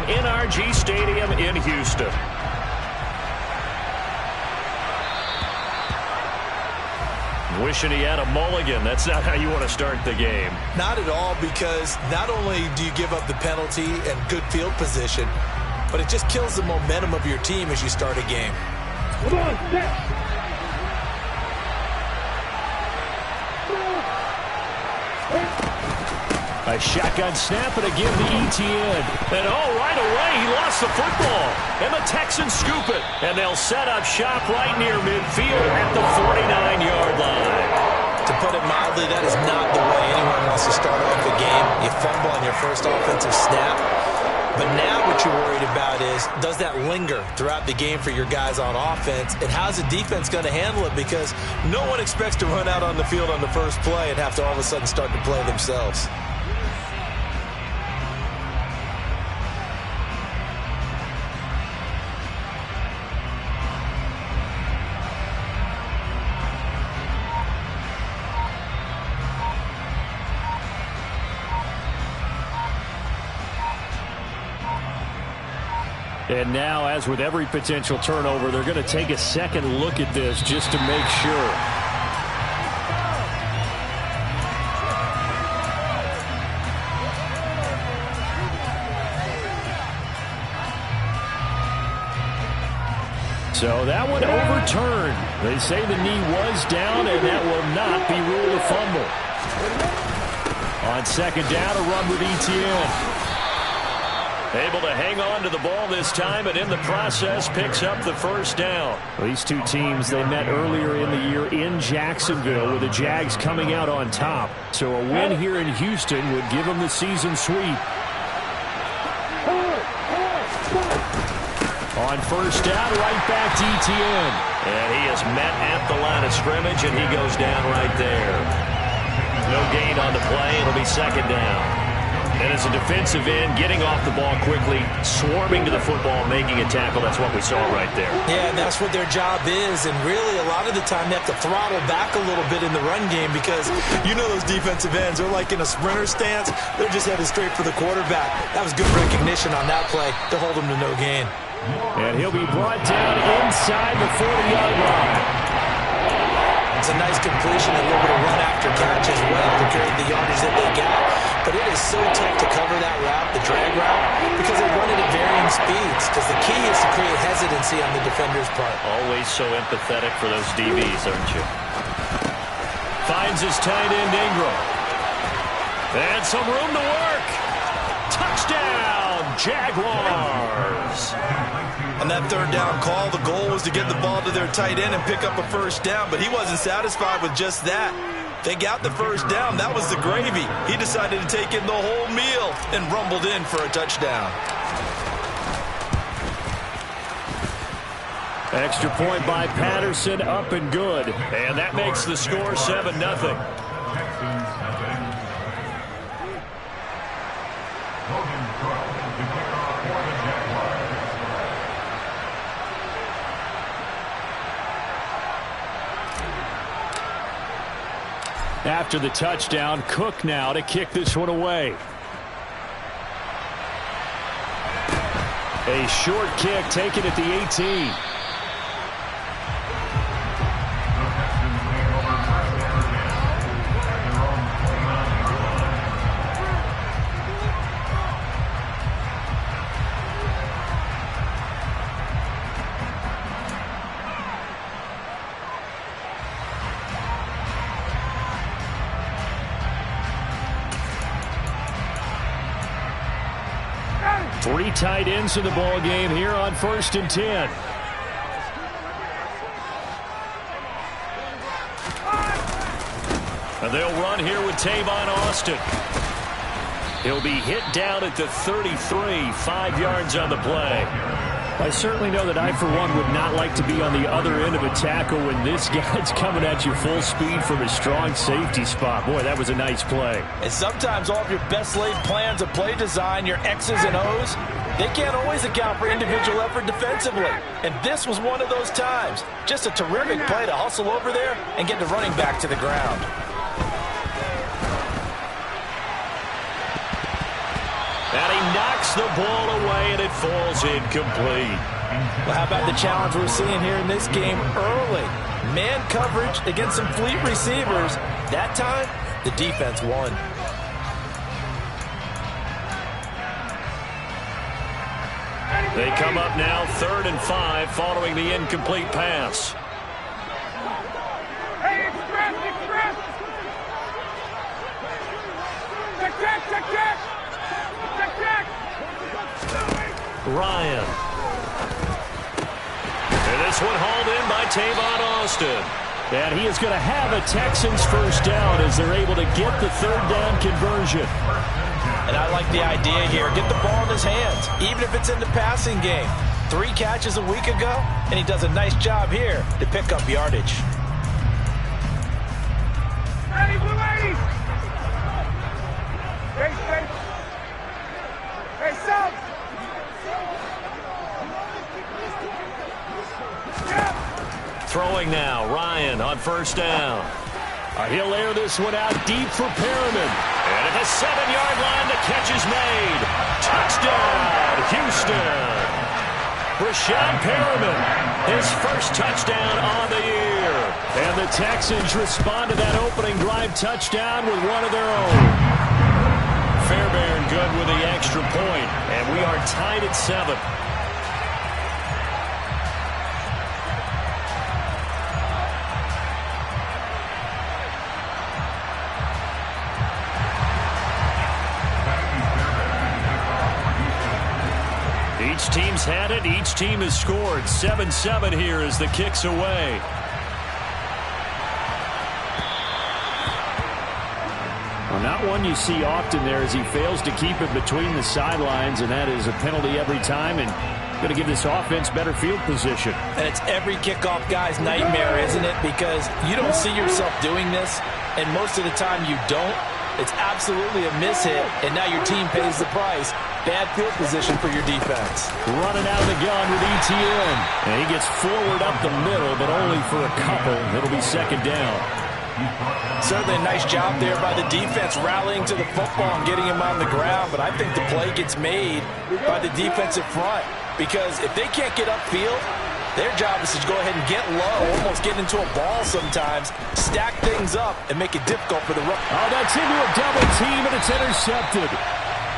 NRG Stadium in Houston. Wishing he had a mulligan. That's not how you want to start the game. Not at all, because not only do you give up the penalty and good field position, but it just kills the momentum of your team as you start a game. Come on, set. A shotgun snap and a give to Etienne. And right away, he lost the football. And the Texans scoop it. And they'll set up shop right near midfield at the 49-yard line. To put it mildly, that is not the way anyone wants to start off a game. You fumble on your first offensive snap. But now what you're worried about is, does that linger throughout the game for your guys on offense? And how's the defense going to handle it? Because no one expects to run out on the field on the first play and have to all of a sudden start to play themselves. And now, as with every potential turnover, they're going to take a second look at this just to make sure. So that one overturned. They say the knee was down, and that will not be ruled a fumble. On second down, a run with Etienne. Able to hang on to the ball this time, and in the process picks up the first down. These two teams, they met earlier in the year in Jacksonville, with the Jags coming out on top. So a win here in Houston would give them the season sweep. On first down, right back to Etienne. And he is met at the line of scrimmage, and he goes down right there. No gain on the play. It'll be second down. And as a defensive end, getting off the ball quickly, swarming to the football, making a tackle, that's what we saw right there. Yeah, and that's what their job is. And really, a lot of the time, they have to throttle back a little bit in the run game because you know those defensive ends, they're like in a sprinter stance. They're just headed straight for the quarterback. That was good recognition on that play to hold him to no gain. And he'll be brought down inside the 40-yard line. It's a nice completion, a little bit of run after catch as well to carry the yardage that they got. But it is so tough to cover that route, the drag route, because they run it at varying speeds. Because the key is to create hesitancy on the defender's part. Always so empathetic for those DBs, aren't you? Finds his tight end, Ingram. And some room to work. Touchdown, Jaguars. On that third down call, the goal was to get the ball to their tight end and pick up a first down, but he wasn't satisfied with just that. They got the first down. That was the gravy. He decided to take in the whole meal and rumbled in for a touchdown. Extra point by Patterson, up and good. And that makes the score 7-0. After the touchdown, Cook now to kick this one away. A short kick taken at the 18. Three tight ends in the ball game here on 1st and 10. And they'll run here with Tavon Austin. He'll be hit down at the 33, 5 yards on the play. I certainly know that I, for one, would not like to be on the other end of a tackle when this guy's coming at you full speed from a strong safety spot. Boy, that was a nice play. And sometimes all of your best laid plans of play design, your X's and O's, they can't always account for individual effort defensively. And this was one of those times. Just a terrific play to hustle over there and get the running back to the ground. Adding knocks the ball away, and it falls incomplete. Well, how about the challenge we're seeing here in this game early? Man coverage against some fleet receivers. That time, the defense won. They come up now 3rd and 5 following the incomplete pass. Hey, express, express! Check, check, check, check! Check, check! Ryan. And this one hauled in by Tavon Austin. And he is going to have a Texans first down as they're able to get the 3rd down conversion. And I like the idea here. Get the ball in his hands, even if it's in the passing game. 3 catches a week ago, and he does a nice job here to pick up yardage. Ready, blue ladies! Hey, hey, South! Throwing now, Ryan on first down. He'll air this one out deep for Perriman. And at the 7-yard line, the catch is made. Touchdown, Houston. Breshad Perriman, his first touchdown on the year. And the Texans respond to that opening drive touchdown with one of their own. Fairbairn good with the extra point, and we are tied at 7. Each team's had it. Each team has scored. 7-7 here as the kick's away. Well, not one you see often there as he fails to keep it between the sidelines, and that is a penalty every time, and going to give this offense better field position. And it's every kickoff guy's nightmare, isn't it? Because you don't see yourself doing this, and most of the time you don't. It's absolutely a mishit, and now your team pays the price. Bad field position for your defense. Running out of the gun with Etienne. And he gets forward up the middle, but only for a couple. It'll be 2nd down. Certainly a nice job there by the defense rallying to the football and getting him on the ground, but I think the play gets made by the defensive front. Because if they can't get upfield, their job is to go ahead and get low, almost get into a ball sometimes, stack things up, and make it difficult for the run. Oh, that's into a double team, and it's intercepted.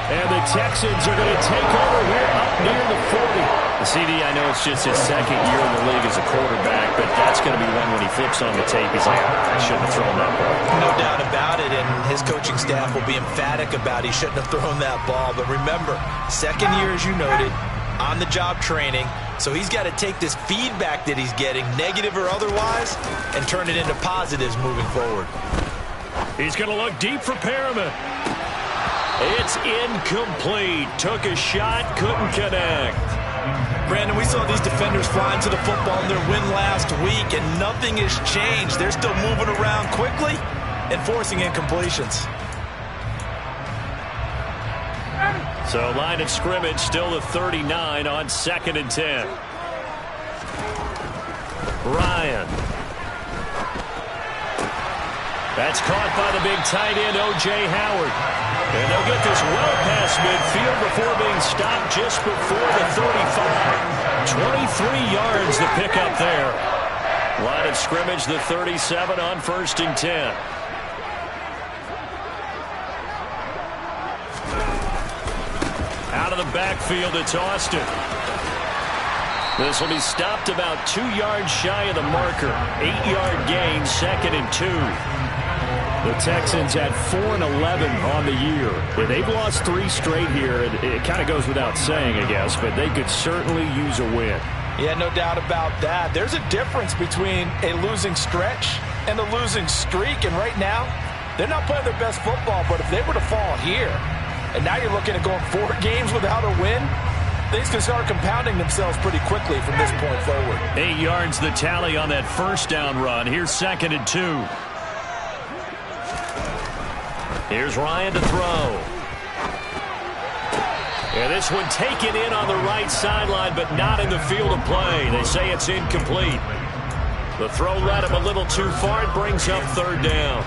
And the Texans are going to take over here up near the 40. The CD, I know it's just his 2nd year in the league as a quarterback, but that's going to be one when he flips on the tape. He's like, I shouldn't have thrown that ball. No doubt about it, and his coaching staff will be emphatic about he shouldn't have thrown that ball. But remember, 2nd year, as you noted, on-the-job training, so he's got to take this feedback that he's getting, negative or otherwise, and turn it into positives moving forward. He's going to look deep for Perriman. It's incomplete. Took a shot, couldn't connect. Brandon, we saw these defenders flying to the football in their win last week, and nothing has changed. They're still moving around quickly and forcing incompletions. So line of scrimmage still the 39 on 2nd and 10. Ryan. That's caught by the big tight end, O.J. Howard. And they'll get this well past midfield before being stopped just before the 35. 23 yards to pick up there. Line of scrimmage, the 37 on 1st and 10. Out of the backfield, it's Austin. This will be stopped about 2 yards shy of the marker. 8-yard gain, 2nd and 2. The Texans at 4-11 on the year. Yeah, they've lost 3 straight here. It kind of goes without saying, I guess, but they could certainly use a win. Yeah, no doubt about that. There's a difference between a losing stretch and a losing streak, and right now, they're not playing their best football, but if they were to fall here, and now you're looking at going 4 games without a win, things can start compounding themselves pretty quickly from this point forward. 8 yards the tally on that first down run. Here's 2nd and 2. Here's Ryan to throw. And this one taken in on the right sideline, but not in the field of play. They say it's incomplete. The throw led him a little too far. It brings up 3rd down.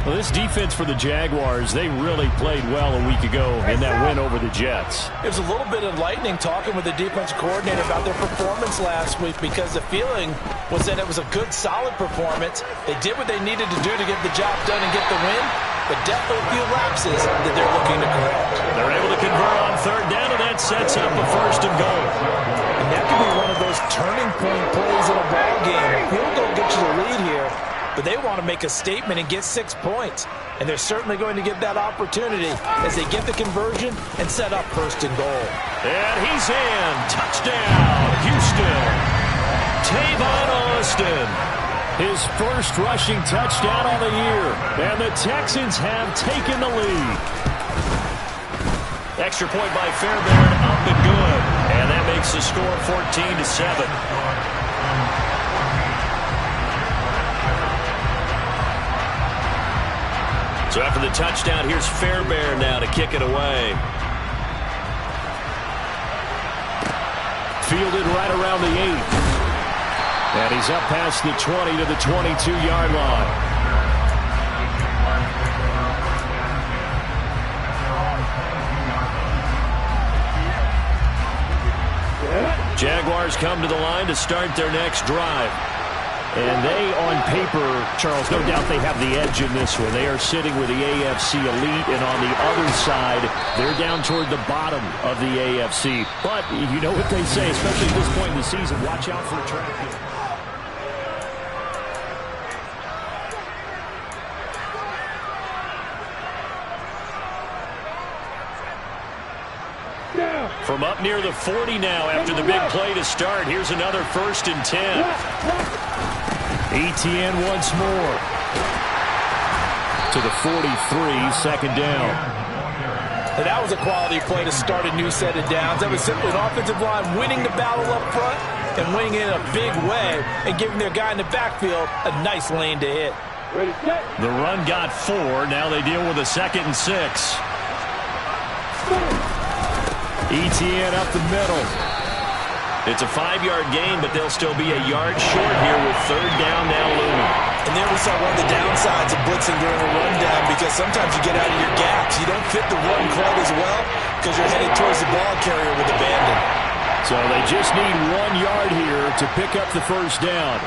Well, this defense for the Jaguars, they really played well a week ago in that win over the Jets. It was a little bit enlightening talking with the defensive coordinator about their performance last week, because the feeling was that it was a good, solid performance. They did what they needed to do to get the job done and get the win, but definitely a few lapses that they're looking to correct. They're able to convert on third down, and that sets up a 1st and goal. And that could be one of those turning point plays in a ball game. A field goal gets you the lead here, but they want to make a statement and get 6 points. And they're certainly going to get that opportunity as they get the conversion and set up 1st and goal. And he's in. Touchdown, Houston. Tavon Austin. His first rushing touchdown on the year. And the Texans have taken the lead. Extra point by Fairbairn, up and good. And that makes the score 14-7. So after the touchdown, here's Fairbairn now to kick it away. Fielded right around the 8. And he's up past the 20 to the 22-yard line. Jaguars come to the line to start their next drive. And they, on paper, Charles, no doubt they have the edge in this one. They are sitting with the AFC elite, and on the other side, they're down toward the bottom of the AFC. But you know what they say, especially at this point in the season, watch out for a trap. From up near the 40 now after the big play to start. Here's another 1st and 10. Etienne once more. To the 43, 2nd down. And that was a quality play to start a new set of downs. That was simply an offensive line winning the battle up front and winning it in a big way and giving their guy in the backfield a nice lane to hit. The run got 4. Now they deal with a 2nd and 6. Etienne up the middle. It's a 5-yard gain, but they'll still be a yard short here with 3rd down now looming. And there we saw one of the downsides of blitzing during a rundown, because sometimes you get out of your gaps. You don't fit the run quite as well because you're headed towards the ball carrier with abandon. So they just need 1 yard here to pick up the 1st down.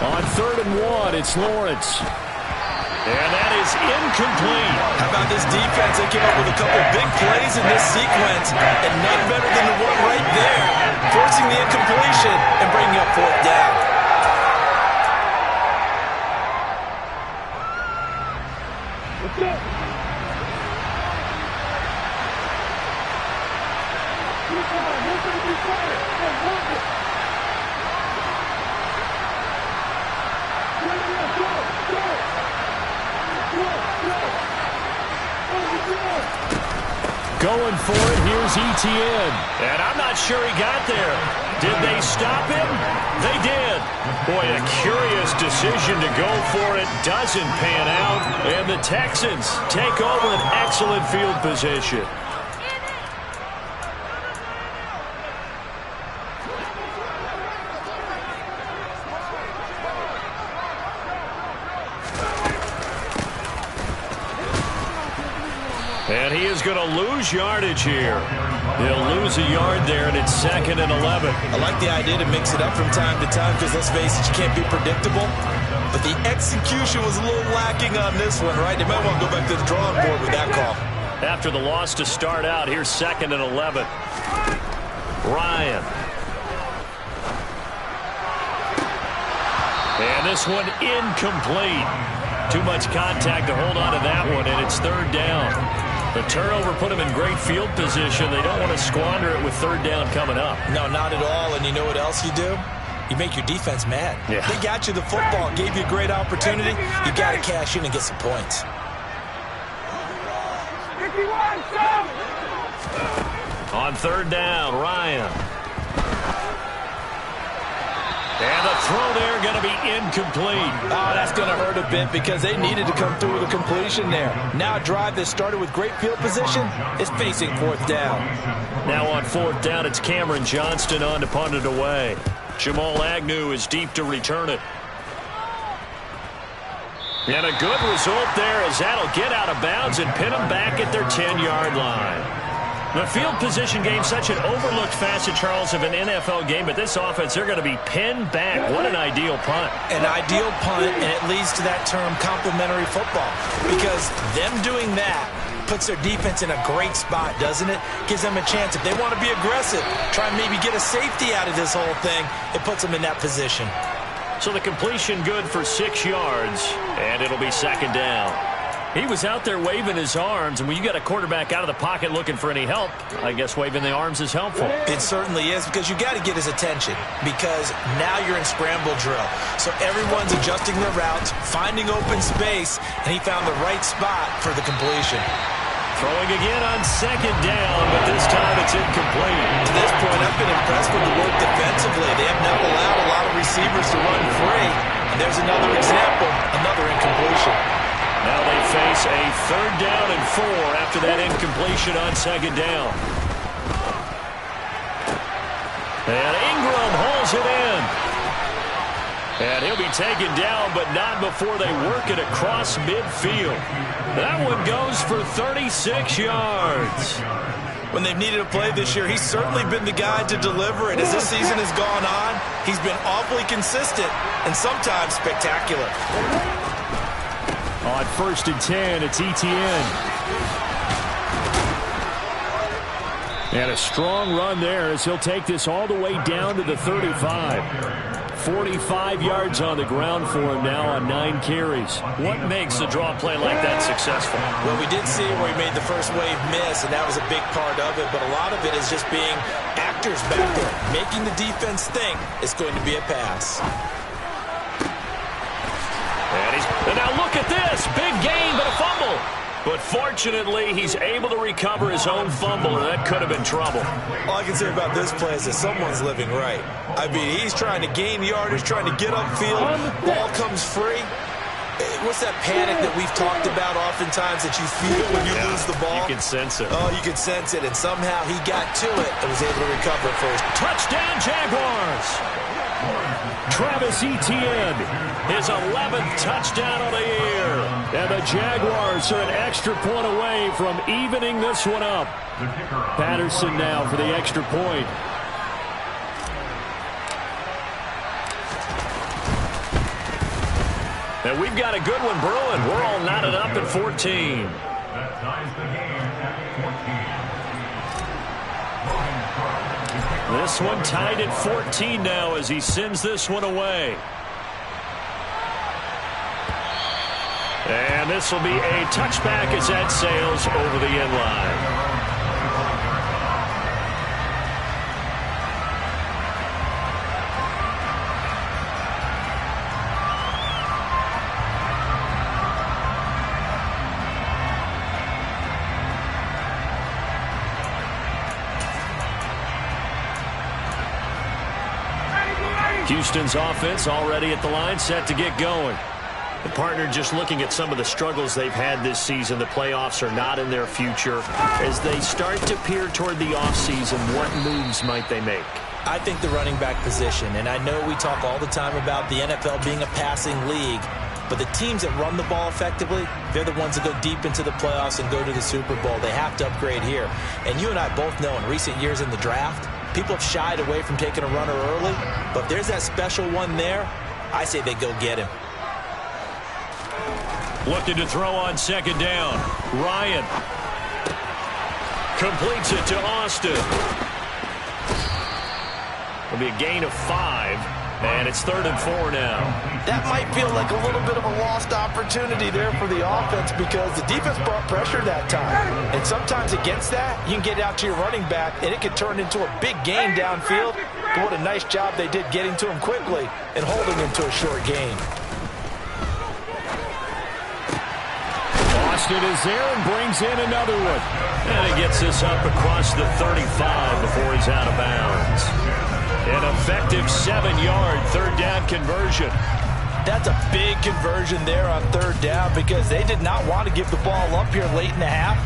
On 3rd and 1, it's Lawrence. And that is incomplete. How about this defense? They came up with a couple big plays in this sequence, and none better than the one right there, forcing the incompletion and bringing up 4th down. Going for it, here's Etienne. And I'm not sure he got there. Did they stop him? They did. Boy, a curious decision to go for it. Doesn't pan out. And the Texans take over an excellent field position. And he is going to lose yardage here. He'll lose a yard there, and it's 2nd and 11. I like the idea to mix it up from time to time because, let's face it, you can't be predictable. But the execution was a little lacking on this one, right? They might want to go back to the drawing board with that call. After the loss to start out, here's 2nd and 11. Ryan. And this one incomplete. Too much contact to hold on to that one, and it's 3rd down. The turnover put them in great field position. They don't want to squander it with 3rd down coming up. No, not at all. And you know what else you do? You make your defense mad. Yeah. They got you the football, gave you a great opportunity. You got to cash in and get some points. 51, On 3rd down, Ryan. And the throw there going to be incomplete. Oh, that's going to hurt a bit because they needed to come through with a completion there. Now a drive that started with great field position is facing 4th down. Now on 4th down, it's Cameron Johnston on to punt it away. Jamal Agnew is deep to return it. And a good result there as that'll get out of bounds and pin them back at their 10-yard line. The field position game, such an overlooked facet, Charles, of an NFL game, but this offense, they're going to be pinned back. What an ideal punt. An ideal punt, and it leads to that term complementary football, because them doing that puts their defense in a great spot, doesn't it? Gives them a chance. If they want to be aggressive, try and maybe get a safety out of this whole thing, it puts them in that position. So the completion good for 6 yards, and it'll be second down. He was out there waving his arms, and when you got a quarterback out of the pocket looking for any help, I guess waving the arms is helpful. It certainly is, because you got to get his attention, because now you're in scramble drill. So everyone's adjusting their routes, finding open space, and he found the right spot for the completion. Throwing again on second down, but this time it's incomplete. To this point, I've been impressed with the work defensively. They have not allowed a lot of receivers to run free. And there's another example, another incompletion. Now they face a 3rd down and 4 after that incompletion on second down. And Ingram hauls it in. And he'll be taken down, but not before they work it across midfield. That one goes for 36 yards. When they've needed a play this year, he's certainly been the guy to deliver it. As this season has gone on, he's been awfully consistent and sometimes spectacular. On 1st and 10, it's Etienne. And a strong run there as he'll take this all the way down to the 35. 45 yards on the ground for him now on 9 carries. What makes a draw play like that successful? Well, we did see where he made the first wave miss, and that was a big part of it. But a lot of it is just being actors back there, making the defense think it's going to be a pass. And now look at this. Big gain, but a fumble. But fortunately, he's able to recover his own fumble, and that could have been trouble. All I can say about this play is that someone's living right. I mean, he's trying to gain yardage, trying to get upfield. Ball comes free. What's that panic that we've talked about oftentimes that you feel when you lose the ball? You can sense it. Oh, you can sense it. And somehow he got to it and was able to recover first. Touchdown, Jaguars. Travis Etienne, his 11th touchdown of the year. And the Jaguars are an extra point away from evening this one up. Patterson now for the extra point. And we've got a good one brewing. We're all knotted up at 14. This one tied at 14 now as he sends this one away. And this will be a touchback as that sails over the end line. Houston's offense already at the line, set to get going. The partner just looking at some of the struggles they've had this season. The playoffs are not in their future. As they start to peer toward the offseason, what moves might they make? I think the running back position, and I know we talk all the time about the NFL being a passing league, but the teams that run the ball effectively, they're the ones that go deep into the playoffs and go to the Super Bowl. They have to upgrade here. And you and I both know in recent years in the draft, people have shied away from taking a runner early, but if there's that special one there, I say they go get him. Looking to throw on second down. Ryan completes it to Austin. It'll be a gain of 5, and it's 3rd and 4 now. That might feel like a little bit of a lost opportunity there for the offense because the defense brought pressure that time. And sometimes against that, you can get out to your running back, and it can turn into a big gain downfield. But what a nice job they did getting to him quickly and holding him to a short gain. Austin is there and brings in another one. And he gets this up across the 35 before he's out of bounds. An effective 7-yard 3rd down conversion. That's a big conversion there on 3rd down because they did not want to give the ball up here late in the half.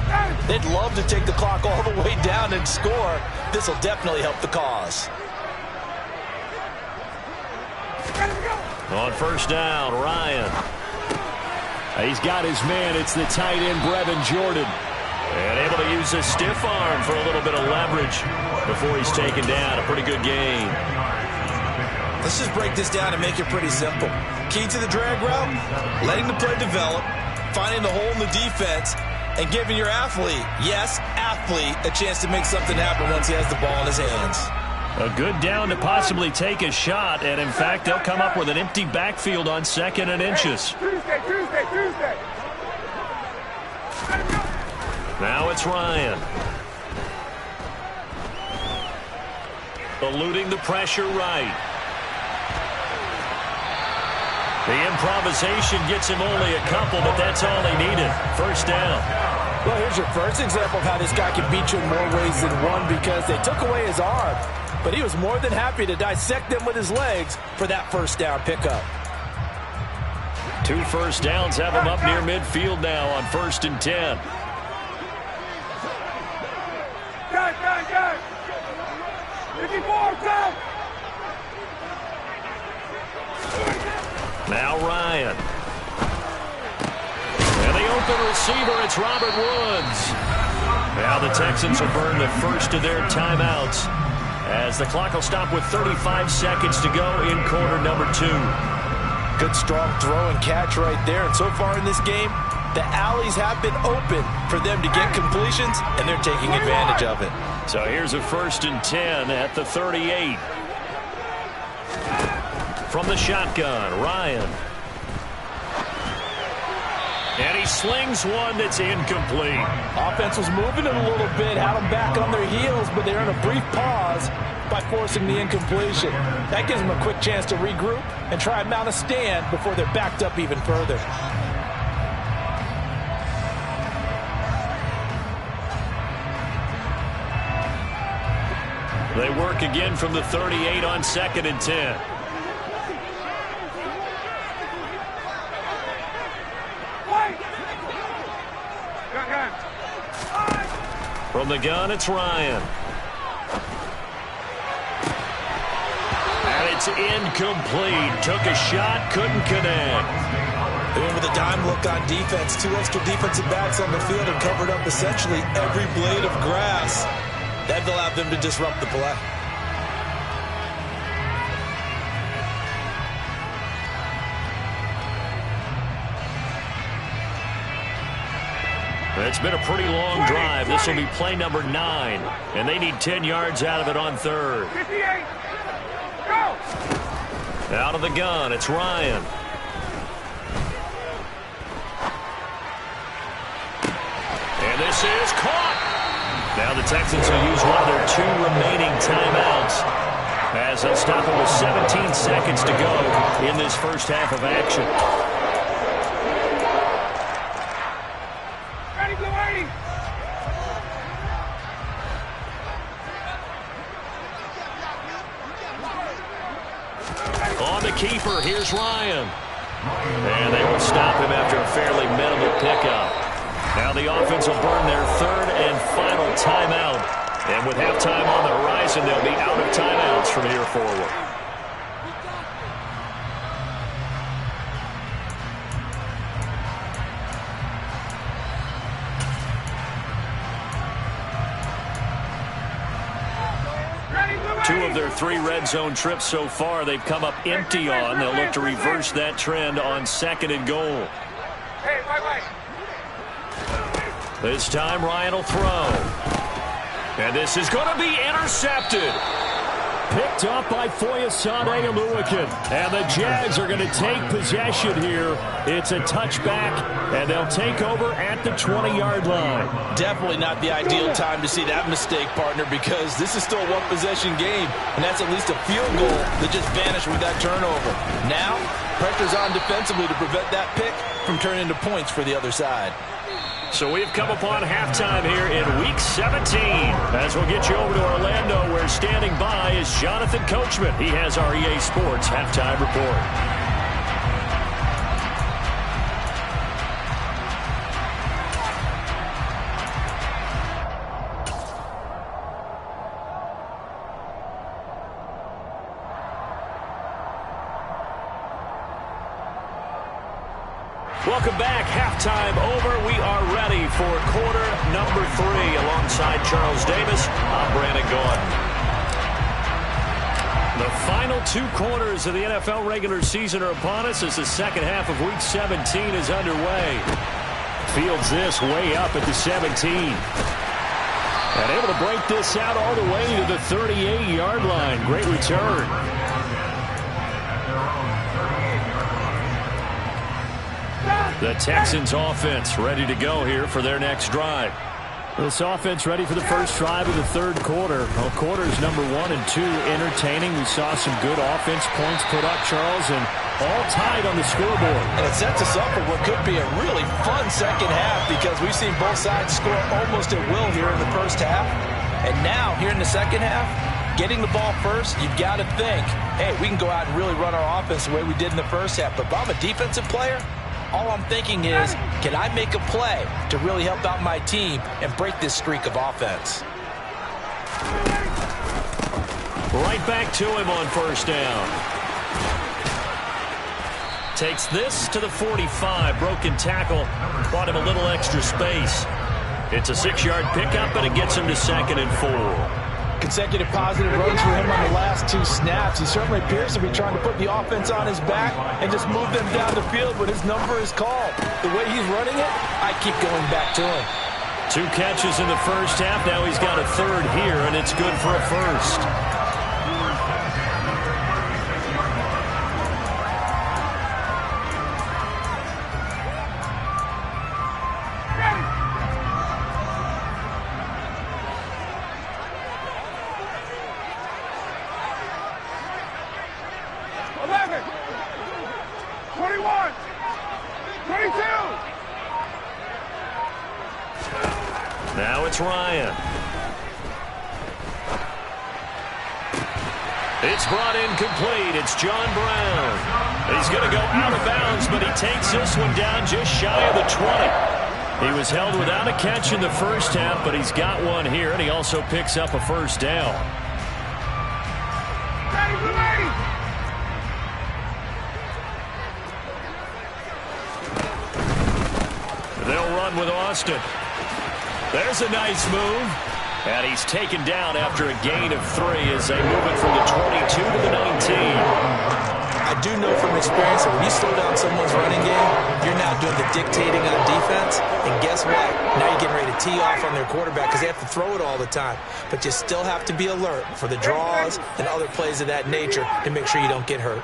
They'd love to take the clock all the way down and score. This will definitely help the cause. On 1st down, Ryan. He's got his man. It's the tight end, Brevin Jordan. And able to use a stiff arm for a little bit of leverage before he's taken down. A pretty good gain. Let's just break this down and make it pretty simple. Key to the drag route, letting the play develop, finding the hole in the defense, and giving your athlete, yes, athlete, a chance to make something happen once he has the ball in his hands. A good down to possibly take a shot, and in fact, they'll come up with an empty backfield on 2nd and inches. Tuesday. Now it's Ryan. Eluding the pressure right. The improvisation gets him only a couple, but that's all he needed. First down. Well, here's your first example of how this guy can beat you in more ways than one, because they took away his arm, but he was more than happy to dissect them with his legs for that first down pickup. 2 first downs have him up near midfield now on 1st and 10. Guys. Looking forward, go! Now Ryan. And the open receiver, it's Robert Woods. Now the Texans will burn the first of their timeouts as the clock will stop with 35 seconds to go in quarter number 2. Good strong throw and catch right there. And so far in this game, the alleys have been open for them to get completions, and they're taking advantage of it. So here's a 1st and 10 at the 38. From the shotgun, Ryan. And he slings one that's incomplete. Offense was moving it a little bit, had them back on their heels, but they're in a brief pause by forcing the incompletion. That gives them a quick chance to regroup and try and mount a stand before they're backed up even further. They work again from the 38 on 2nd and 10. From the gun, it's Ryan. And it's incomplete. Took a shot, couldn't connect. And with a dime look on defense, 2 extra defensive backs on the field and covered up essentially every blade of grass. That allowed them to disrupt the play. It's been a pretty long drive. This will be play number 9, and they need 10 yards out of it on 3rd. 58. Go! Out of the gun, it's Ryan. And this is caught. Now the Texans will use one of their 2 remaining timeouts as they'll stop it with 17 seconds to go in this first half of action. Ready, Blue 80. On the keeper, here's Ryan. And they will stop him after a fairly minimal pickup. Now the offense will burn their 3rd and final timeout. And with halftime on the horizon, they'll be out of timeouts from here forward. Two of their 3 red zone trips so far, they've come up empty on. They'll look to reverse that trend on 2nd and goal. Hey, wait. This time Ryan will throw. And this is going to be intercepted. Picked up by Foyesade Oluokun. And the Jags are going to take possession here. It's a touchback, and they'll take over at the 20-yard line. Definitely not the ideal time to see that mistake, partner, because this is still a one-possession game, and that's at least a field goal that just vanished with that turnover. Now, pressure's on defensively to prevent that pick from turning into points for the other side. So we've come upon halftime here in Week 17. As we'll get you over to Orlando, where standing by is Jonathan Coachman. He has our EA Sports Halftime Report. Welcome back. Halftime over. We are ready for quarter number 3. Alongside Charles Davis, I'm Brandon Gaudin. The final 2 quarters of the NFL regular season are upon us as the second half of Week 17 is underway. Fields this way up at the 17. And able to break this out all the way to the 38-yard line. Great return. The Texans offense ready to go here for their next drive. This offense ready for the first drive of the third quarter. Well, quarters number 1 and 2 entertaining. We saw some good offense points put up, Charles, and all tied on the scoreboard. And it sets us up for what could be a really fun second half because we've seen both sides score almost at will here in the first half. And now, here in the second half, getting the ball first, you've got to think, hey, we can go out and really run our offense the way we did in the first half. But if I'm a defensive player, all I'm thinking is, can I make a play to really help out my team and break this streak of offense? Right back to him on first down. Takes this to the 45. Broken tackle. Brought him a little extra space. It's a 6-yard pickup, and it gets him to 2nd and 4. Consecutive positive runs for him on the last 2 snaps. He certainly appears to be trying to put the offense on his back and just move them down the field when his number is called. The way he's running it, I keep going back to him. 2 catches in the first half. Now he's got a third here, and it's good for a first. Now it's Ryan. It's brought in complete. It's John Brown. He's going to go out of bounds, but he takes this one down just shy of the 20. He was held without a catch in the first half, but he's got one here, and he also picks up a first down. They'll run with Austin. There's a nice move. And he's taken down after a gain of 3 as they move it from the 22 to the 19. I do know from experience that when you slow down someone's running game, you're now doing the dictating on defense. And guess what? Now you're getting ready to tee off on their quarterback because they have to throw it all the time. But you still have to be alert for the draws and other plays of that nature to make sure you don't get hurt.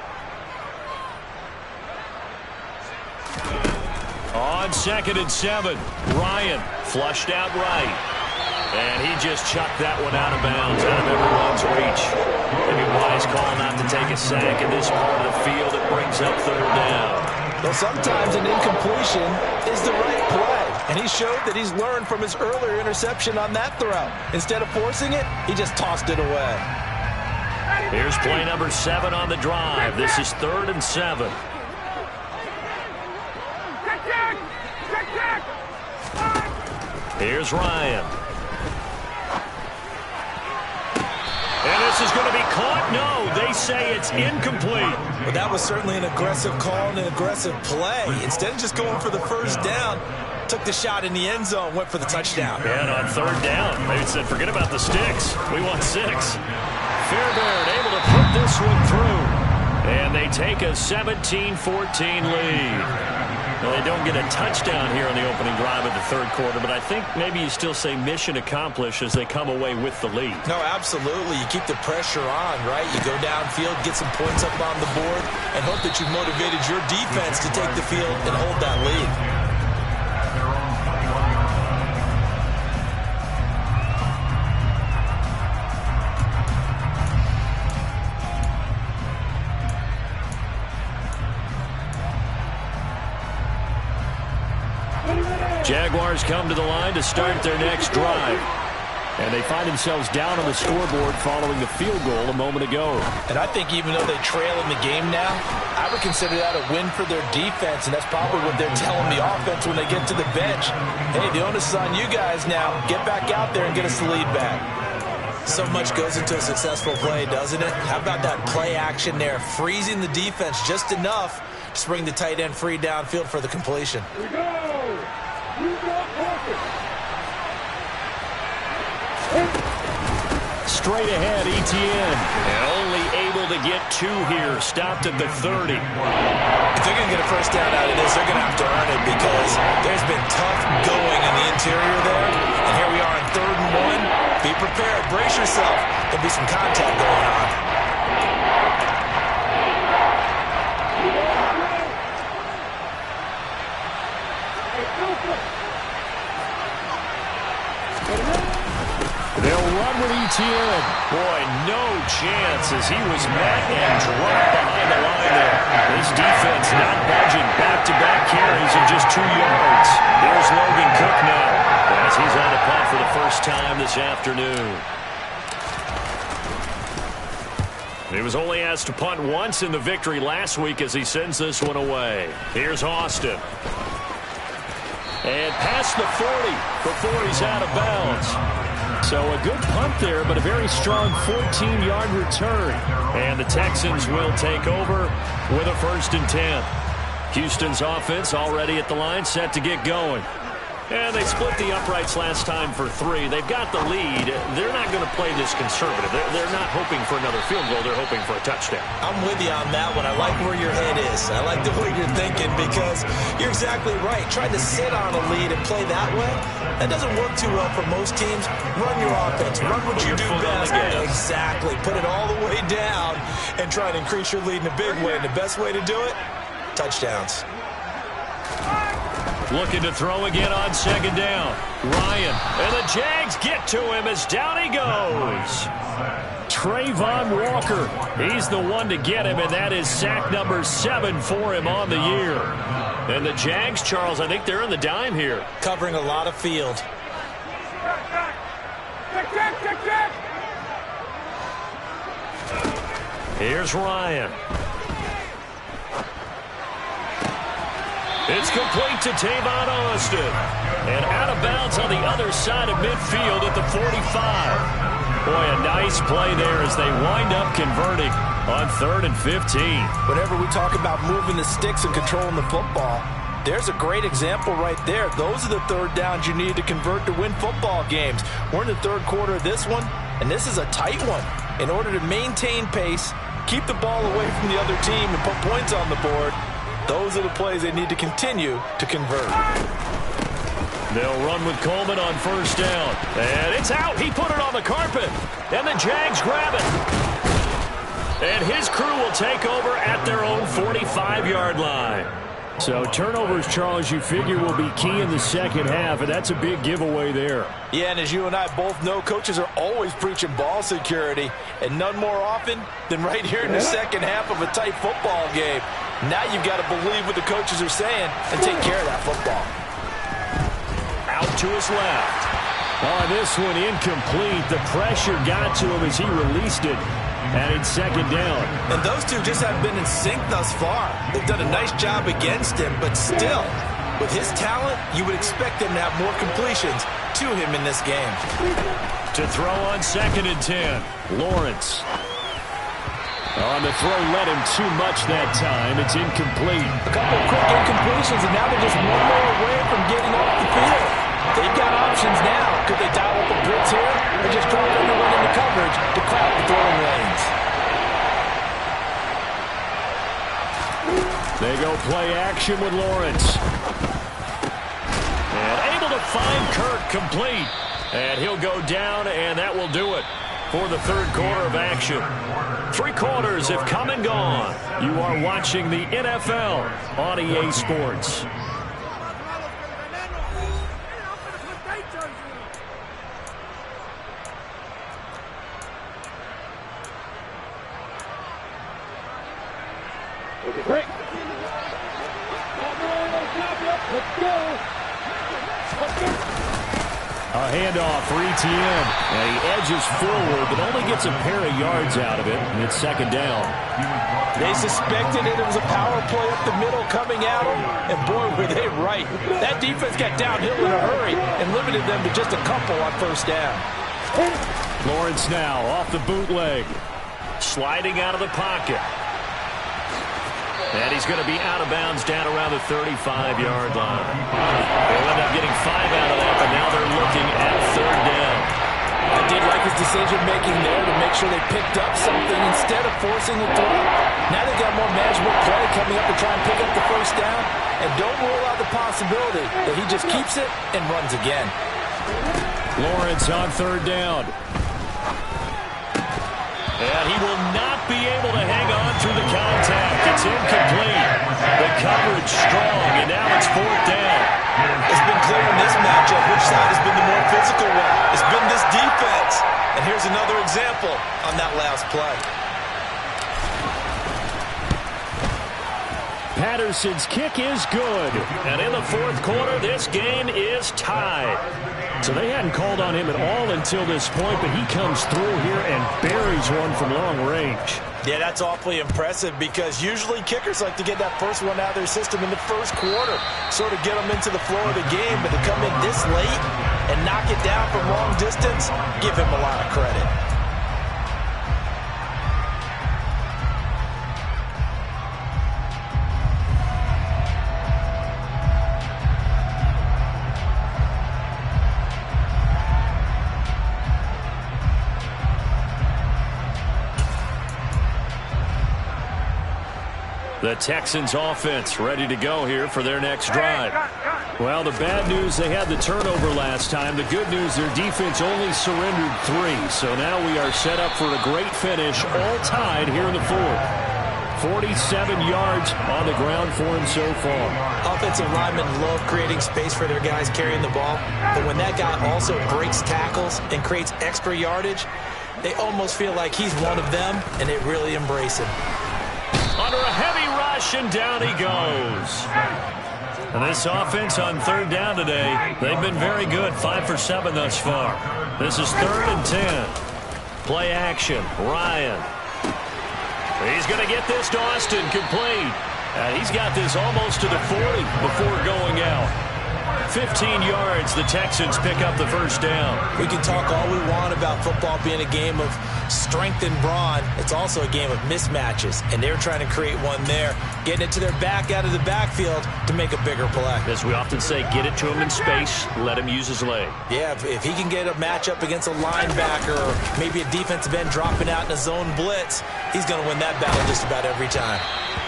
On 2nd and 7, Ryan flushed out right. And he just chucked that one out of bounds, out of everyone's reach. Maybe wise call not to take a sack in this part of the field. It brings up third down. Well, sometimes an incompletion is the right play. And he showed that he's learned from his earlier interception on that throw. Instead of forcing it, he just tossed it away. Here's play number 7 on the drive. This is 3rd and 7. Here's Ryan. And this is going to be caught. No, they say it's incomplete. Well, that was certainly an aggressive call and an aggressive play. Instead of just going for the first down, took the shot in the end zone, went for the touchdown. And on 3rd down, they said, forget about the sticks. We want 6. Fairbairn able to put this one through. And they take a 17-14 lead. Well, they don't get a touchdown here on the opening drive of the third quarter, but I think maybe you still say mission accomplished as they come away with the lead. No, absolutely. You keep the pressure on, right? You go downfield, get some points up on the board, and hope that you've motivated your defense to take the field and hold that lead. Jaguars come to the line to start their next drive. And they find themselves down on the scoreboard following the field goal a moment ago. And I think even though they trail in the game now, I would consider that a win for their defense, and that's probably what they're telling the offense when they get to the bench. Hey, the onus is on you guys now. Get back out there and get us the lead back. So much goes into a successful play, doesn't it? How about that play action there, freezing the defense just enough Just bring the tight end free downfield for the completion. We go. You go perfect. Straight ahead, Etienne. And only able to get 2 here. Stopped at the 30. If they're going to get a first down out of this, they're going to have to earn it because there's been tough going in the interior there. And here we are on 3rd and 1. Be prepared. Brace yourself. There'll be some contact going on. They'll run with Etienne. Boy, no chance as he was met and dropped behind the line there. This defense not budging. Back-to-back carries of just 2 yards. Here's Logan Cook now as he's on the punt for the first time this afternoon. He was only asked to punt once in the victory last week as he sends this one away. Here's Austin. And past the 40 before he's out of bounds. So a good punt there, but a very strong 14-yard return. And the Texans will take over with a 1st and 10. Houston's offense already at the line, set to get going. And they split the uprights last time for 3. They've got the lead. They're not going to play this conservative. They're not hoping for another field goal. They're hoping for a touchdown. I'm with you on that one. I like where your head is. I like the way you're thinking because you're exactly right. Trying to sit on a lead and play that way, that doesn't work too well for most teams. Run your offense. Run what you do best. Exactly. Put it all the way down and try and increase your lead in a big way. And the best way to do it, touchdowns. Looking to throw again on 2nd down. Ryan. And the Jags get to him as down he goes. Trayvon Walker. He's the one to get him, and that is sack number 7 for him on the year. And the Jags, Charles, I think they're in the dime here. Covering a lot of field. Check. Here's Ryan. It's complete to Tavon Austin. And out of bounds on the other side of midfield at the 45. Boy, a nice play there as they wind up converting on 3rd and 15. Whenever we talk about moving the sticks and controlling the football, there's a great example right there. Those are the 3rd downs you need to convert to win football games. We're in the 3rd quarter of this one, and this is a tight one. In order to maintain pace, keep the ball away from the other team, and put points on the board, those are the plays they need to continue to convert. They'll run with Coleman on 1st down. And it's out. He put it on the carpet. And the Jags grab it. And his crew will take over at their own 45-yard line. So turnovers, Charles, you figure will be key in the second half, and that's a big giveaway there. Yeah, and as you and I both know, coaches are always preaching ball security, and none more often than right here in the second half of a tight football game. Now you've got to believe what the coaches are saying and take care of that football. Out to his left. On this one, incomplete. The pressure got to him as he released it. And it's 2nd down. And those two just haven't been in sync thus far. They've done a nice job against him, but still, with his talent, you would expect him to have more completions to him in this game. To throw on 2nd and 10, Lawrence. On the throw, led him too much that time. It's incomplete. A couple of quick incompletions, and now they're just one more away from getting off the field. They've got options now. Could they dial up a blitz here or just drop everyone into coverage to crowd the throwing lanes? They go play action with Lawrence. And able to find Kirk complete. And he'll go down, and that will do it for the 3rd quarter of action. 3 quarters have come and gone. You are watching the NFL on EA Sports. Break. Let's go. A handoff for Etienne. And he edges forward, but only gets a pair of yards out of it, and it's 2nd down. They suspected it was a power play up the middle coming at them, and boy, were they right. That defense got downhill in a hurry and limited them to just a couple on 1st down. Lawrence now off the bootleg. Sliding out of the pocket. And he's going to be out of bounds down around the 35-yard line. They'll end up getting 5 out of that, but now they're looking at 3rd down. I did like his decision-making there to make sure they picked up something instead of forcing the throw. Now they've got more management play coming up to try and pick up the 1st down. And don't rule out the possibility that he just keeps it and runs again. Lawrence on 3rd down. And he will not be able to hang on through the contact. It's incomplete. The coverage strong, and now it's 4th down. It's been clear in this matchup which side has been the more physical one. It's been this defense. And here's another example on that last play. Patterson's kick is good. And in the 4th quarter, this game is tied. So they hadn't called on him at all until this point, but he comes through here and buries one from long range. Yeah, that's awfully impressive because usually kickers like to get that first one out of their system in the 1st quarter, sort of get them into the flow of the game, but to come in this late and knock it down from long distance, give him a lot of credit. The Texans offense ready to go here for their next drive. Well, the bad news, they had the turnover last time. The good news, their defense only surrendered 3. So now we are set up for a great finish, all tied here in the 4th. 47 yards on the ground for him so far. Offensive linemen love creating space for their guys carrying the ball, but when that guy also breaks tackles and creates extra yardage, they almost feel like he's one of them, and they really embrace him. Under a heavy rush, and down he goes. And this offense on 3rd down today, they've been very good, 5 for 7 thus far. This is 3rd and 10. Play action, Ryan. He's going to get this to Austin, complete. And he's got this almost to the 40 before going out. 15 yards, the Texans pick up the 1st down. We can talk all we want about football being a game of strength and brawn. It's also a game of mismatches, and they're trying to create one there, getting it to their back out of the backfield to make a bigger play. As we often say, get it to him in space, let him use his leg. Yeah, if he can get a matchup against a linebacker or maybe a defensive end dropping out in a zone blitz, he's going to win that battle just about every time.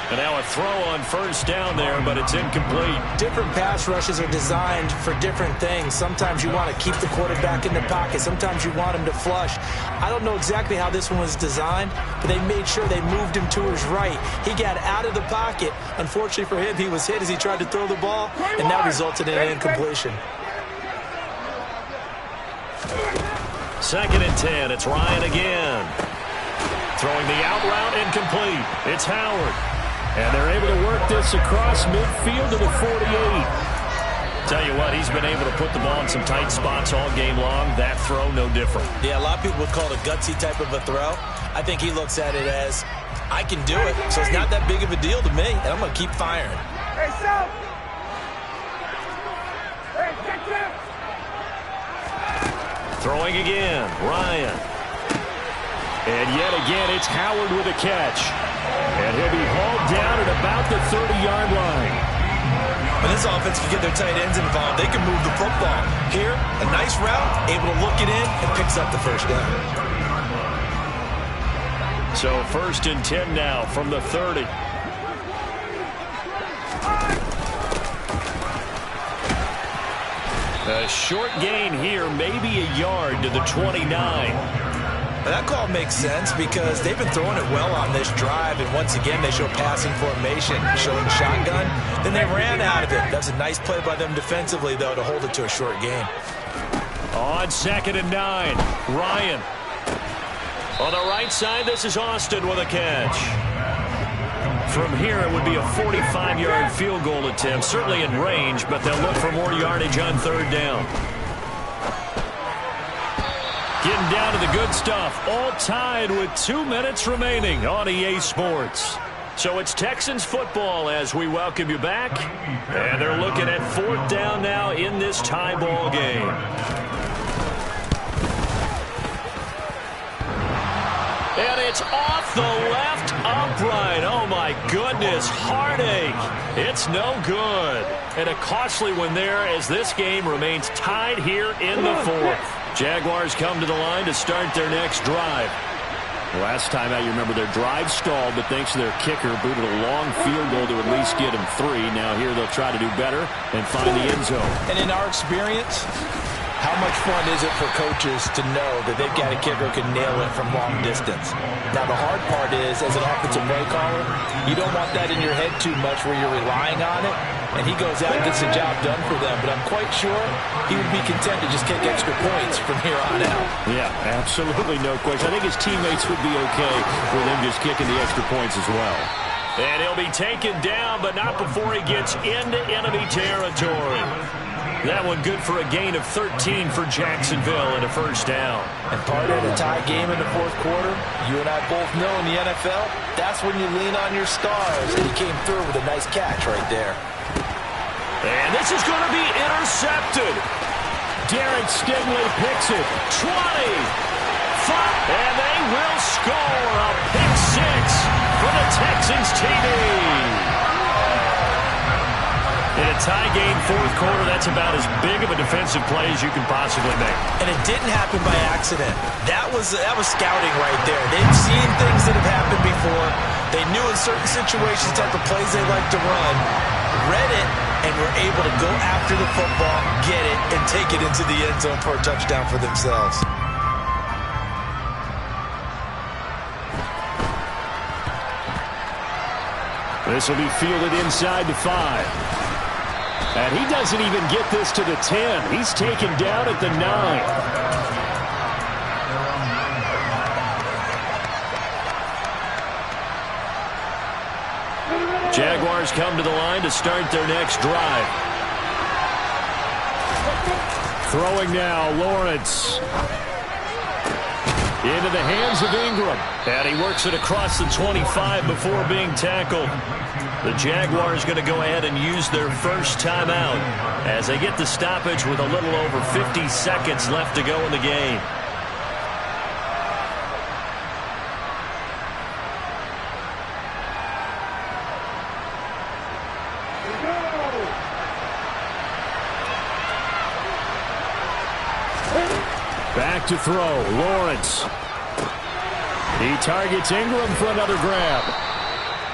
And now a throw on 1st down there, but it's incomplete. Different pass rushes are designed for different things. Sometimes you want to keep the quarterback in the pocket. Sometimes you want him to flush. I don't know exactly how this one was designed, but they made sure they moved him to his right. He got out of the pocket. Unfortunately for him, he was hit as he tried to throw the ball, and that resulted in an incompletion. 2nd and 10. It's Ryan again. Throwing the out route, incomplete. It's Howard. And they're able to work this across midfield to the 48. Tell you what, he's been able to put the ball in some tight spots all game long. That throw, no different. Yeah, a lot of people would call it a gutsy type of a throw. I think he looks at it as, I can do it, so it's not that big of a deal to me, and I'm going to keep firing. Hey, Sal! Hey, catch him! Throwing again, Ryan. And yet again, it's Howard with a catch. And he'll be hauled down at about the 30-yard line. When this offense can get their tight ends involved, they can move the football. Here, a nice route, able to look it in, and picks up the 1st down. So 1st and 10 now from the 30. A short gain here, maybe a yard to the 29. Now that call makes sense because they've been throwing it well on this drive, and once again they show passing formation, showing shotgun. Then they ran out of it. That was a nice play by them defensively, though, to hold it to a short gain. On 2nd and 9, Ryan. On the right side, this is Austin with a catch. From here, it would be a 45-yard field goal attempt, certainly in range, but they'll look for more yardage on 3rd down. Getting down to the good stuff, all tied with 2 minutes remaining on EA Sports. So it's Texans football as we welcome you back. And they're looking at 4th down now in this tie ball game. And it's off the left upright. Oh, my goodness. this heartache. It's no good. And a costly one there as this game remains tied here in the fourth. Jaguars come to the line to start their next drive. Last time out, you remember their drive stalled, but thanks to their kicker, booted a long field goal to at least get them 3. Now here they'll try to do better and find the end zone. And in our experience, how much fun is it for coaches to know that they've got a kicker who can nail it from long distance? Now, the hard part is, as an offensive play caller, you don't want that in your head too much where you're relying on it, and he goes out and gets the job done for them. But I'm quite sure he would be content to just kick extra points from here on out. Yeah, absolutely no question. I think his teammates would be okay with him just kicking the extra points as well. And he'll be taken down, but not before he gets into enemy territory. That one good for a gain of 13 for Jacksonville and a first down. And part of the tie game in the fourth quarter, you and I both know in the NFL, that's when you lean on your stars. And he came through with a nice catch right there. And this is going to be intercepted. Derek Stingley picks it. 20. 5. And they will score a pick 6 for the Texans TD. In a tie game, fourth quarter, that's about as big of a defensive play as you can possibly make. And it didn't happen by accident. That was scouting right there. They've seen things that have happened before. They knew in certain situations the type of plays they like to run, read it, and were able to go after the football, get it, and take it into the end zone for a touchdown for themselves. This will be fielded inside the 5. And he doesn't even get this to the 10. He's taken down at the 9. Jaguars come to the line to start their next drive. Throwing now, Lawrence. Into the hands of Ingram. And he works it across the 25 before being tackled. The Jaguars going to go ahead and use their first timeout as they get the stoppage with a little over 50 seconds left to go in the game. Back to throw, Lawrence. He targets Ingram for another grab.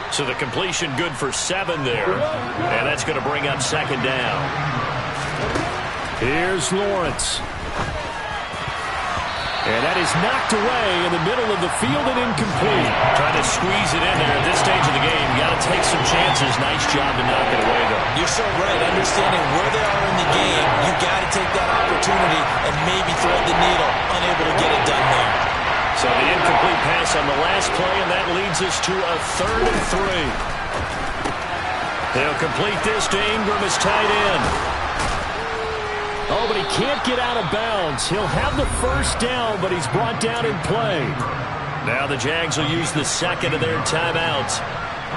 So the completion good for 7 there. And that's going to bring up second down. Here's Lawrence. And that is knocked away in the middle of the field and incomplete. Trying to squeeze it in there at this stage of the game. You got to take some chances. Nice job to knock it away, though. You're so right. Understanding where they are in the game, you got to take that opportunity and maybe thread the needle. Unable to get it done there. So the incomplete pass on the last play, and that leads us to a 3rd and 3. They'll complete this to Ingram as tight end. Oh, but he can't get out of bounds. He'll have the first down, but he's brought down in play. Now the Jags will use the second of their timeouts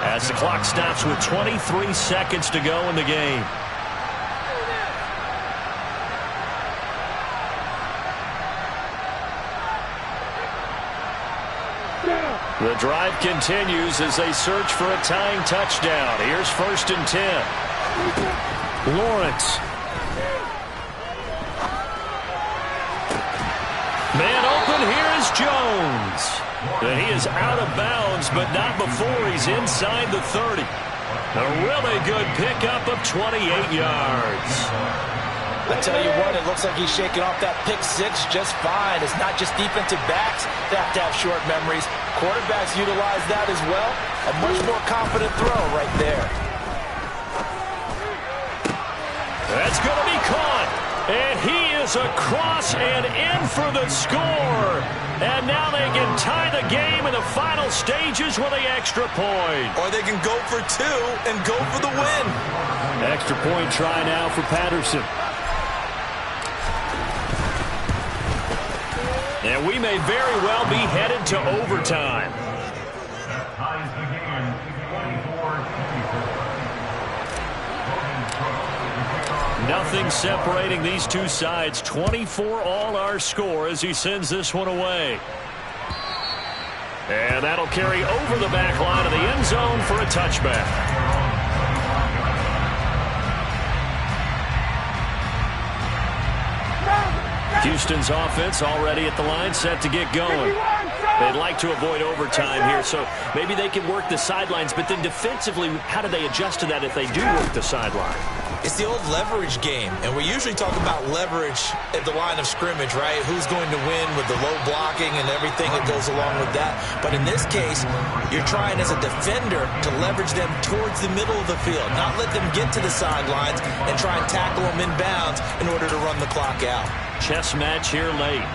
as the clock stops with 23 seconds to go in the game. The drive continues as they search for a tying touchdown. Here's 1st and 10. Lawrence. Man open, here is Jones. And he is out of bounds, but not before he's inside the 30. A really good pickup of 28 yards. I tell you what, it looks like he's shaking off that pick 6 just fine. It's not just defensive backs that have to have short memories. Quarterbacks utilize that as well. A much more confident throw right there. That's going to be caught. And he is across and in for the score. And now they can tie the game in the final stages with the extra point. Or they can go for 2 and go for the win. Extra point try now for Patterson. And we may very well be headed to overtime. Nothing separating these two sides. 24 all our score as he sends this one away. And that'll carry over the back line of the end zone for a touchback. Houston's offense already at the line, set to get going. They'd like to avoid overtime here, so maybe they can work the sidelines, but then defensively, how do they adjust to that if they do work the sideline? It's the old leverage game, and we usually talk about leverage at the line of scrimmage, right? Who's going to win with the low blocking and everything that goes along with that. But in this case, you're trying as a defender to leverage them towards the middle of the field, not let them get to the sidelines and try and tackle them inbounds in order to run the clock out. Chess match here late.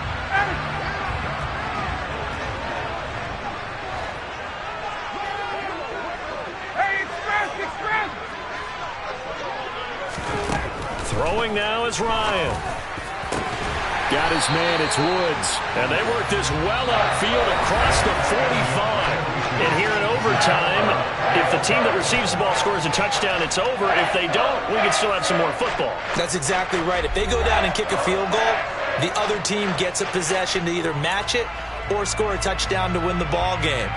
Throwing now is Ryan. Got his man, it's Woods. And they work this well upfield across the 45. And here in overtime, if the team that receives the ball scores a touchdown, it's over. If they don't, we can still have some more football. That's exactly right. If they go down and kick a field goal, the other team gets a possession to either match it or score a touchdown to win the ball game.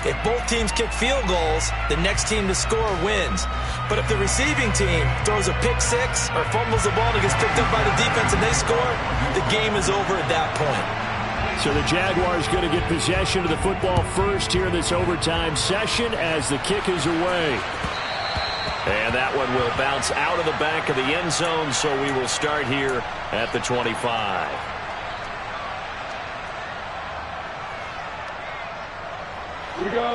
If both teams kick field goals, the next team to score wins. But if the receiving team throws a pick six or fumbles the ball and gets picked up by the defense and they score, the game is over at that point. So the Jaguars going to get possession of the football first here in this overtime session as the kick is away. And that one will bounce out of the back of the end zone, so we will start here at the 25.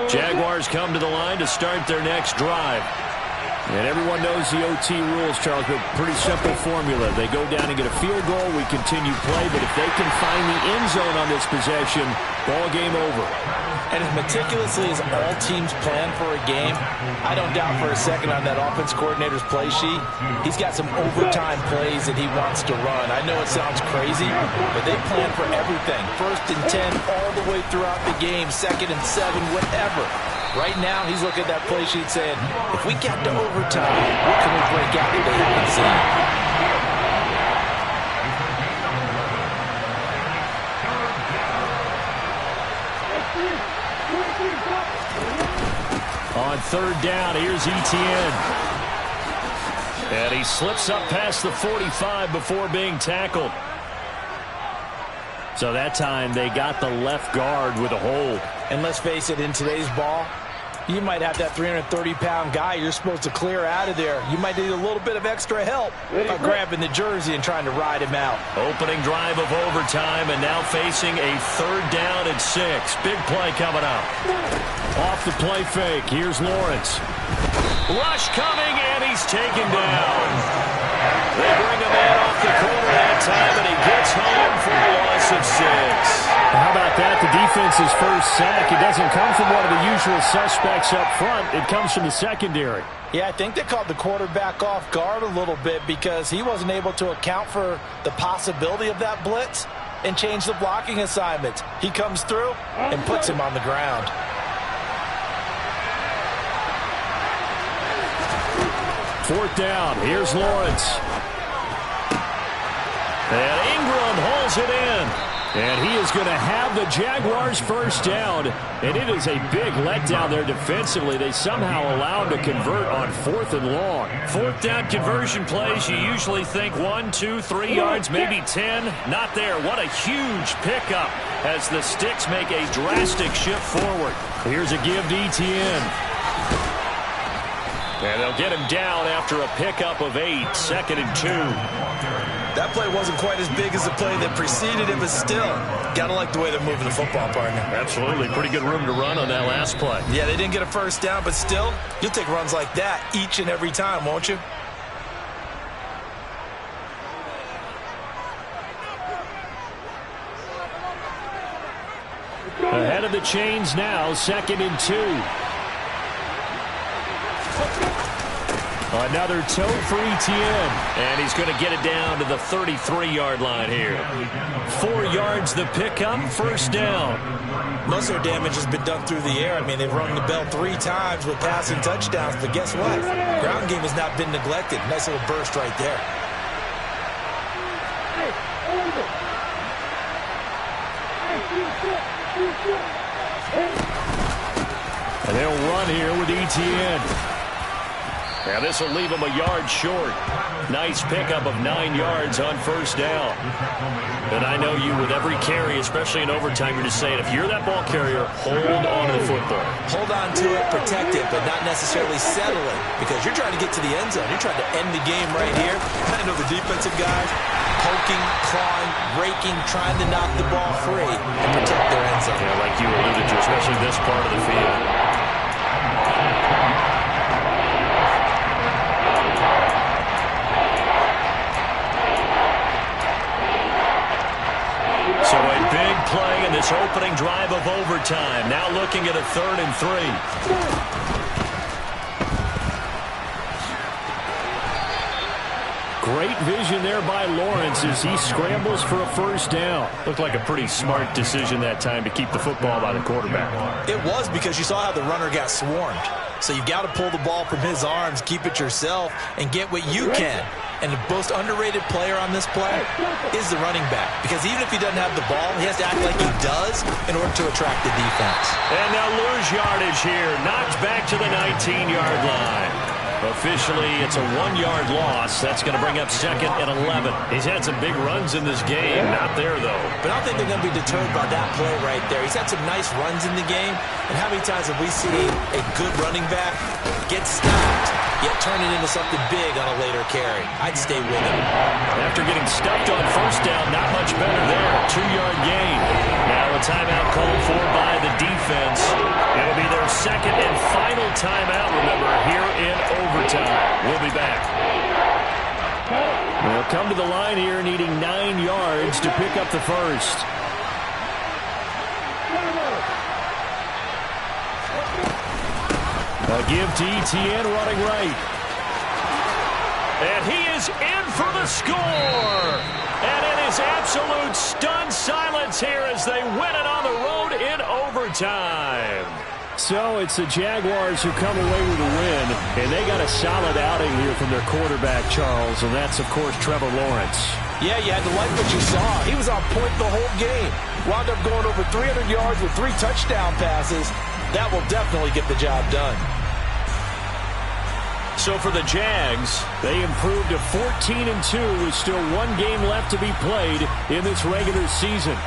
Jaguars come to the line to start their next drive. And everyone knows the OT rules, Charles, but pretty simple formula. They go down and get a field goal, we continue play, but if they can find the end zone on this possession, ball game over. And as meticulously as all teams plan for a game, I don't doubt for a second on that offense coordinator's play sheet, he's got some overtime plays that he wants to run. I know it sounds crazy, but they plan for everything. 1st and 10 all the way throughout the game, 2nd and 7, whatever. Right now, he's looking at that play sheet saying, if we get to overtime, what can we break out that they haven't seen? On 3rd down, here's Etienne. And he slips up past the 45 before being tackled. So that time they got the left guard with a hold. And let's face it, in today's ball, you might have that 330-pound guy you're supposed to clear out of there. You might need a little bit of extra help by grabbing the jersey and trying to ride him out. Opening drive of overtime and now facing a 3rd down and 6. Big play coming up. Off the play fake, here's Lawrence. Rush coming, and he's taken down. They bring a man off the corner that time, and he gets home for a loss of 6. How about that? The defense's first sack. It doesn't come from one of the usual suspects up front. It comes from the secondary. Yeah, I think they caught the quarterback off guard a little bit because he wasn't able to account for the possibility of that blitz and change the blocking assignments. He comes through and puts him on the ground. Fourth down. Here's Lawrence. And Ingram holds it in. And he is going to have the Jaguars first down. And it is a big letdown there defensively. They somehow allow him to convert on 4th and long. 4th down conversion plays, you usually think 1, 2, 3 yards, maybe 10. Not there. What a huge pickup as the Sticks make a drastic shift forward. Here's a give to Etienne. And they'll get him down after a pickup of 8, 2nd and 2. That play wasn't quite as big as the play that preceded it, but still, gotta like the way they're moving the football, partner. Absolutely. Pretty good room to run on that last play. Yeah, they didn't get a first down, but still, you'll take runs like that each and every time, won't you? Ahead of the chains now, 2nd and 2. Another toe for Etienne. And he's going to get it down to the 33-yard line here. 4 yards the pickup, first down. Most of their damage has been done through the air. I mean, they've rung the bell 3 times with passing touchdowns, but guess what? Ground game has not been neglected. Nice little burst right there. And they'll run here with Etienne. Now this will leave him a yard short. Nice pickup of 9 yards on first down. And I know you with every carry, especially in overtime, you're just saying, if you're that ball carrier, hold on to the football. Hold on to it, protect it, but not necessarily settle it, because you're trying to get to the end zone. You're trying to end the game right here. I know the defensive guys poking, clawing, raking, trying to knock the ball free and protect their end zone. Yeah, like you alluded to, especially this part of the field. So a big play in this opening drive of overtime. Now looking at a 3rd and 3. Great vision there by Lawrence as he scrambles for a first down. Looked like a pretty smart decision that time to keep the football by the quarterback. It was, because you saw how the runner got swarmed. So you've got to pull the ball from his arms, keep it yourself, and get what you can. And the most underrated player on this play is the running back. Because even if he doesn't have the ball, he has to act like he does in order to attract the defense. And they'll lose yardage here. Knocked back to the 19-yard line. Officially, it's a 1-yard loss. That's going to bring up 2nd and 11. He's had some big runs in this game. Not there, though. But I don't think they're going to be deterred by that play right there. He's had some nice runs in the game. And how many times have we seen a good running back get stopped, yet turn it into something big on a later carry? I'd stay with him. After getting stuffed on first down, not much better there. 2-yard gain. Now a timeout called for by the defense. It'll be their 2nd and final timeout, remember, here in overtime. We'll be back. They'll come to the line here needing 9 yards to pick up the first. A give to Etienne running right. And he is in for the score. And it is absolute stunned silence here as they win it on the road in overtime. So it's the Jaguars who come away with a win, and they got a solid outing here from their quarterback, Charles, and that's, of course, Trevor Lawrence. Yeah, you had to like what you saw. He was on point the whole game. Wound up going over 300 yards with 3 touchdown passes. That will definitely get the job done. So for the Jags, they improved to 14-2 with still 1 game left to be played in this regular season.